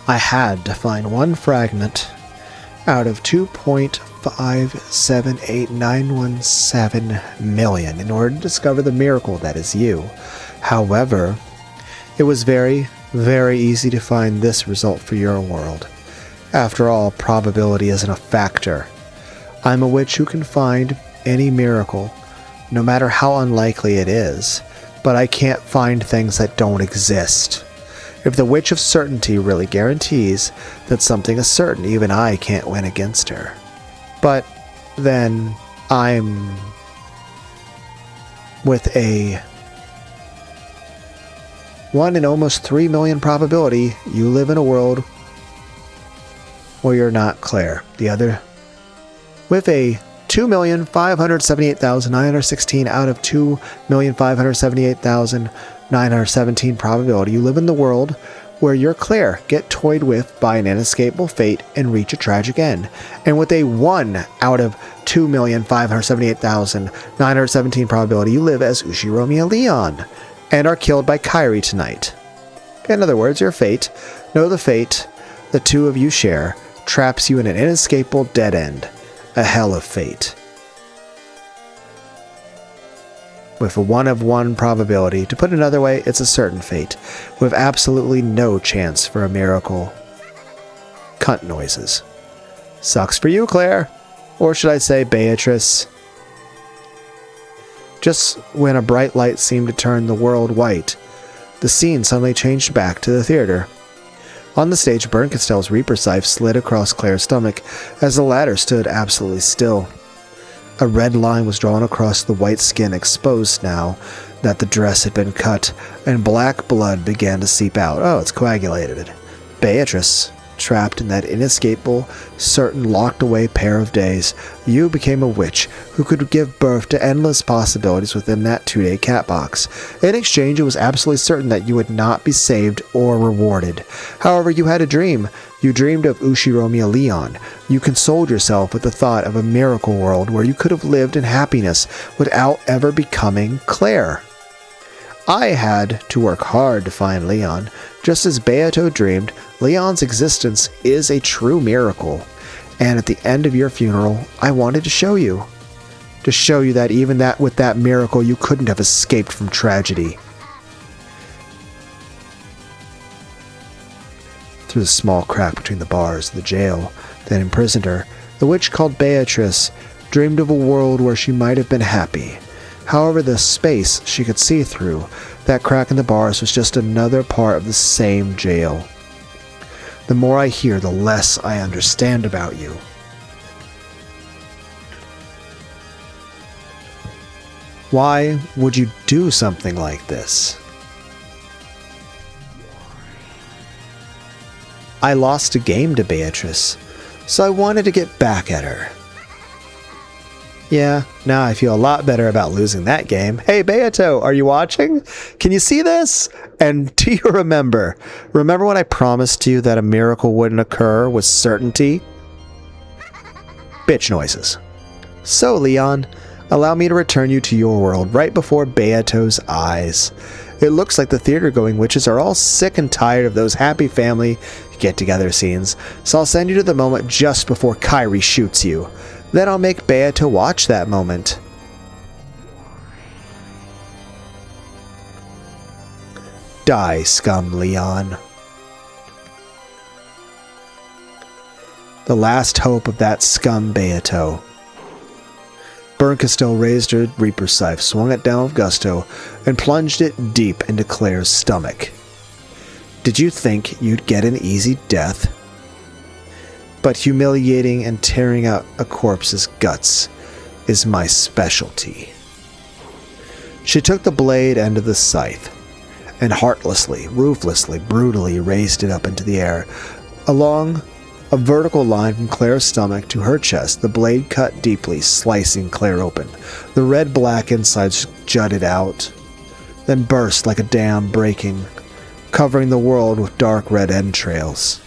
I had to find one fragment out of 2.578917 million in order to discover the miracle that is you. However, it was very, very easy to find this result for your world. After all, probability isn't a factor. I'm a witch who can find any miracle, no matter how unlikely it is, but I can't find things that don't exist. If the Witch of Certainty really guarantees that something is certain, even I can't win against her. But then I'm with a 1 in almost 3 million probability you live in a world where you're not Claire. The other with a 2,578,916 out of 2,578,917 probability, you live in the world where you're Claire, get toyed with by an inescapable fate, and reach a tragic end. And with a 1 out of 2,578,917 probability, you live as Ushiromia Leon, and are killed by Kairi tonight. In other words, your fate, know the fate the two of you share, traps you in an inescapable dead end. A hell of fate. With a 1 of 1 probability, to put it another way, it's a certain fate, with absolutely no chance for a miracle. Cunt noises. Sucks for you, Claire. Or should I say, Beatrice. Just when a bright light seemed to turn the world white, the scene suddenly changed back to the theater. On the stage, Berncastell's Reaper Scythe slid across Claire's stomach as the latter stood absolutely still. A red line was drawn across the white skin, exposed now that the dress had been cut, and black blood began to seep out. Oh, it's coagulated. Beatrice, trapped in that inescapable, certain locked-away pair of days, you became a witch who could give birth to endless possibilities within that 2-day cat box. In exchange, it was absolutely certain that you would not be saved or rewarded. However, you had a dream. You dreamed of Ushiromia Leon. You consoled yourself with the thought of a miracle world where you could have lived in happiness without ever becoming Claire. I had to work hard to find Leon. Just as Beato dreamed, Leon's existence is a true miracle. And at the end of your funeral, I wanted to show you. To show you that even with that miracle, you couldn't have escaped from tragedy. Through the small crack between the bars of the jail that imprisoned her, the witch called Beatrice dreamed of a world where she might have been happy. However, the space she could see through, that crack in the bars, was just another part of the same jail. The more I hear, the less I understand about you. Why would you do something like this? I lost a game to Beatrice, so I wanted to get back at her. Yeah, now I feel a lot better about losing that game. Hey, Beato, are you watching? Can you see this? And do you remember? Remember when I promised you that a miracle wouldn't occur with certainty? Bitch noises. So, Leon, allow me to return you to your world right before Beato's eyes. It looks like the theater-going witches are all sick and tired of those happy family get-together scenes, so I'll send you to the moment just before Kairi shoots you. Then I'll make Beato watch that moment. Die, scum, Leon. The last hope of that scum Beato. Berncastel raised her Reaper Scythe, swung it down with gusto, and plunged it deep into Claire's stomach. Did you think you'd get an easy death? But humiliating and tearing out a corpse's guts is my specialty. She took the blade end of the scythe, and heartlessly, ruthlessly, brutally raised it up into the air. Along a vertical line from Claire's stomach to her chest, the blade cut deeply, slicing Claire open. The red-black insides jutted out, then burst like a dam breaking, covering the world with dark red entrails.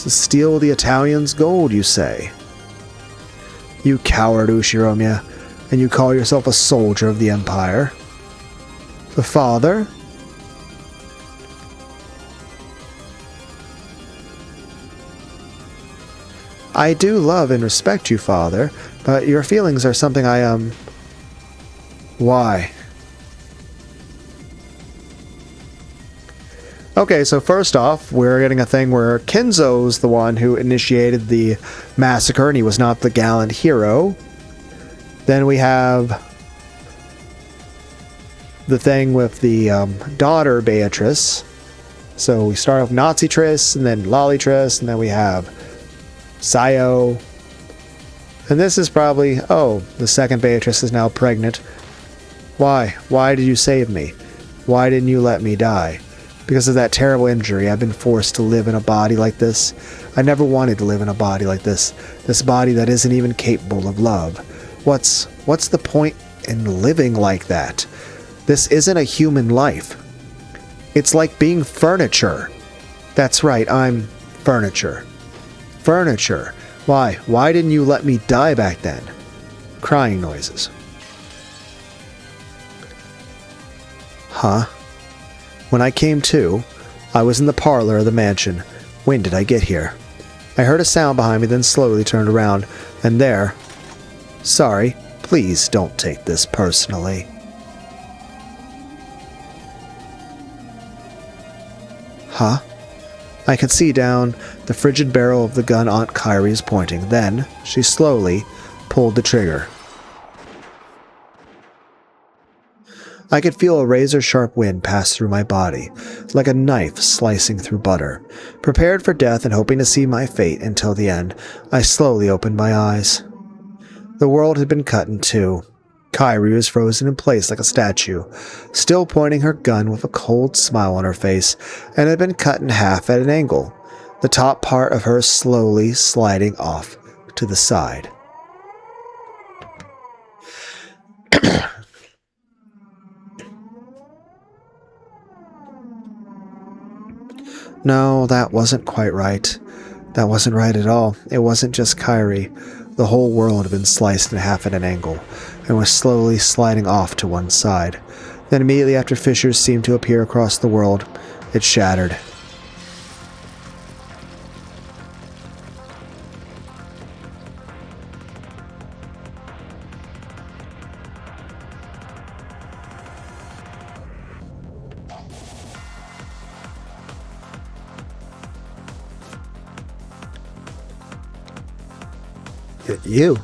To steal the Italians' gold, you say? You coward, Ushiromia. And you call yourself a soldier of the Empire? The father? I do love and respect you, Father, but your feelings are something Why? Okay, so first off, we're getting a thing where Kenzo's the one who initiated the massacre, and he was not the gallant hero. Then we have the thing with the daughter, Beatrice. So we start off Nazi Triss, and then Lolly Triss, and then we have Sayo. And this is probably... Oh, the second Beatrice is now pregnant. Why? Why did you save me? Why didn't you let me die? Because of that terrible injury, I've been forced to live in a body like this. I never wanted to live in a body like this. This body that isn't even capable of love. What's the point in living like that? This isn't a human life. It's like being furniture. That's right, I'm furniture. Furniture. Why? Why didn't you let me die back then? Crying noises. Huh? When I came to, I was in the parlor of the mansion. When did I get here? I heard a sound behind me, then slowly turned around, and there... Sorry, please don't take this personally. Huh? I could see down the frigid barrel of the gun Aunt Kyrie is pointing. Then, she slowly pulled the trigger. I could feel a razor-sharp wind pass through my body, like a knife slicing through butter. Prepared for death and hoping to see my fate until the end, I slowly opened my eyes. The world had been cut in two. Kyrie was frozen in place like a statue, still pointing her gun with a cold smile on her face, and had been cut in half at an angle, the top part of her slowly sliding off to the side. No, that wasn't quite right. That wasn't right at all. It wasn't just Kyrie. The whole world had been sliced in half at an angle, and was slowly sliding off to one side. Then immediately after fissures seemed to appear across the world, it shattered. You.